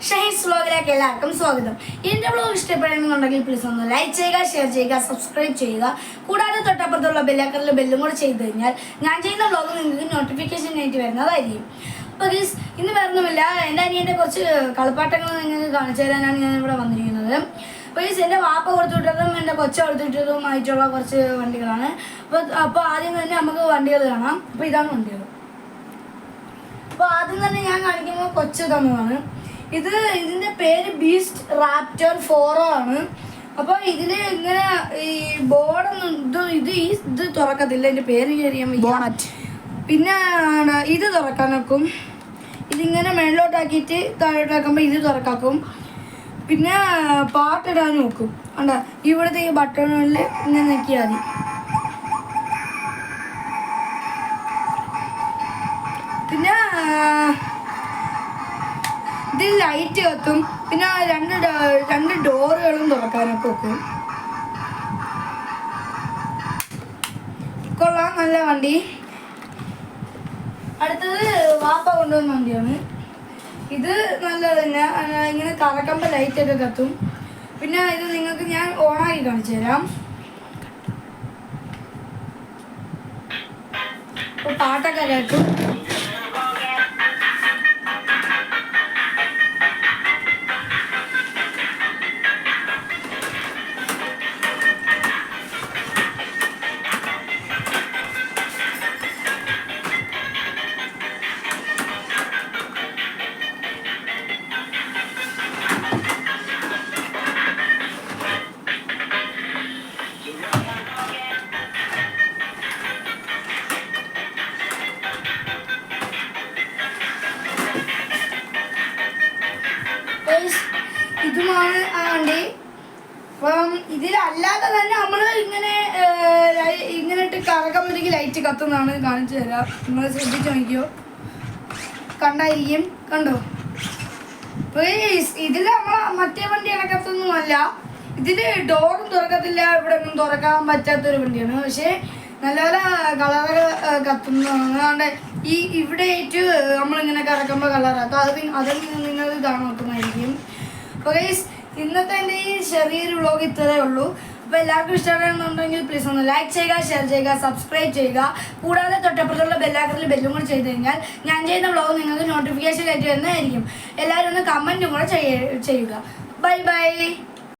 ഷഹീസ് വ്ലോഗിലേക്ക് എല്ലാവർക്കും സ്വാഗതം. എൻ്റെ വ്ലോഗ് ഇഷ്ടപ്പെടുന്നുണ്ടെങ്കിൽ പ്ലീസ് ഒന്ന് ലൈക്ക് ചെയ്യുക, ഷെയർ ചെയ്യുക, സബ്സ്ക്രൈബ് ചെയ്യുക. കൂടാതെ തൊട്ടപ്പുറത്തുള്ള ബെല്ലൈക്കണിൽ ബെല്ലും കൂടെ ചെയ്ത് കഴിഞ്ഞാൽ ഞാൻ ചെയ്യുന്ന വ്ലോഗ് നിങ്ങൾക്ക് നോട്ടിഫിക്കേഷൻ ആയിട്ട് വരുന്നതായിരിക്കും. അപ്പോൾ ഗയ്സ്, ഇന്ന് വേറൊന്നുമില്ല, എൻ്റെ അനിയൻ്റെ കുറച്ച് കളിപ്പാട്ടങ്ങൾ നിങ്ങൾക്ക് കാണിച്ചു തരാനാണ് ഞാൻ ഇവിടെ വന്നിരിക്കുന്നത്. അപ്പോൾ ഗയ്സ്, എൻ്റെ വാപ്പ കൊടുത്തുവിട്ടതും എൻ്റെ കൊച്ച കൊടുത്തുവിട്ടതുമായിട്ടുള്ള കുറച്ച് വണ്ടികളാണ്. അപ്പോൾ ആദ്യം തന്നെ നമുക്ക് വണ്ടികൾ കാണാം. അപ്പോൾ ഇതാണ് വണ്ടികൾ. അപ്പോൾ ആദ്യം തന്നെ ഞാൻ കാണിക്കുമ്പോൾ കൊച്ചു തന്നതാണ്. ഇതിൻ്റെ പേര് ബീസ്റ്റ് റാപ്റ്റർ 4 ആണ്. അപ്പോൾ ഇതിൽ ഇങ്ങനെ ഈ ബോർഡൊന്നും ഇത് തുറക്കത്തില്ല. എൻ്റെ പേര് അറിയാൻ വയ്യ. പിന്നെ ഇത് തുറക്കാനൊക്കും. ഇതിങ്ങനെ മേളിലോട്ടാക്കിയിട്ട് താഴോട്ടാക്കുമ്പോൾ ഇത് തുറക്കാക്കും. പിന്നെ പാട്ടിടാൻ നോക്കും. കണ്ടോ, ഇവിടുത്തെ ഈ ബട്ടണിൽ ഇങ്ങനെ നോക്കിയാൽ മതി. പിന്നെ ഇതിൽ ലൈറ്റ് കത്തും. പിന്നെ രണ്ട് ഡോറുകളും തുറക്കാനൊക്കെ വെക്കും. കൊള്ളാം, നല്ല വണ്ടി. അടുത്തത് വാപ്പ കൊണ്ടുവന്ന വണ്ടിയാണ്. ഇത് നല്ലത് തന്നെ. ഇങ്ങനെ കറക്കുമ്പോൾ ലൈറ്റൊക്കെ കത്തും. പിന്നെ ഇത് നിങ്ങൾക്ക് ഞാൻ ഓണാക്കി കാണിച്ചു തരാം. അപ്പോൾ പാട്ടൊക്കെ കേൾക്കും. ഇതുമാണ് ആ വണ്ടി. അപ്പം ഇതിലല്ലാതെ തന്നെ നമ്മൾ ഇങ്ങനെ ഇട്ട് കറക്കുമ്പോഴത്തേക്ക് ലൈറ്റ് കത്തുന്നതാണ് കാണിച്ചു തരാം. നിങ്ങൾ ശ്രദ്ധിച്ച് നോക്കിയോ, കണ്ടായിരിക്കും. കണ്ടോ? അപ്പോൾ ഇതിൽ നമ്മൾ മറ്റേ വണ്ടി കണക്കത്തൊന്നുമല്ല. ഇതിൽ ഡോറും തുറക്കത്തില്ല, ഇവിടെ ഒന്നും തുറക്കാൻ പറ്റാത്തൊരു വണ്ടിയാണ്. പക്ഷേ നല്ല കളറ് കത്തുന്നതാണ്. അതുകൊണ്ട് ഇവിടെ ആയിട്ട് നമ്മളിങ്ങനെ കറക്കുമ്പോൾ കളറാക്കും. അതിൽ നിങ്ങൾ കാണാൻ നോക്കുന്നതായിരിക്കും. അപ്പോൾ ഗയ്സ്, ഇന്നത്തെ എൻ്റെ ഈ ചെറിയൊരു വ്ലോഗ് ഇത്രയേ ഉള്ളൂ. അപ്പോൾ എല്ലാവർക്കും ഇഷ്ടമാണെന്നുണ്ടെങ്കിൽ പ്ലീസ് ഒന്ന് ലൈക്ക് ചെയ്യുക, ഷെയർ ചെയ്യുക, സബ്സ്ക്രൈബ് ചെയ്യുക. കൂടാതെ തൊട്ടപ്പുറത്തുള്ള ബെല്ലൈക്കണിൽ ബെല്ലും കൂടെ ചെയ്ത് കഴിഞ്ഞാൽ ഞാൻ ചെയ്യുന്ന വ്ലോഗ് നിങ്ങൾക്ക് നോട്ടിഫിക്കേഷൻ ആയിട്ട് വരുന്നതായിരിക്കും. എല്ലാവരും ഒന്ന് കമൻറ്റും കൂടെ ചെയ്യുക. Bye bye.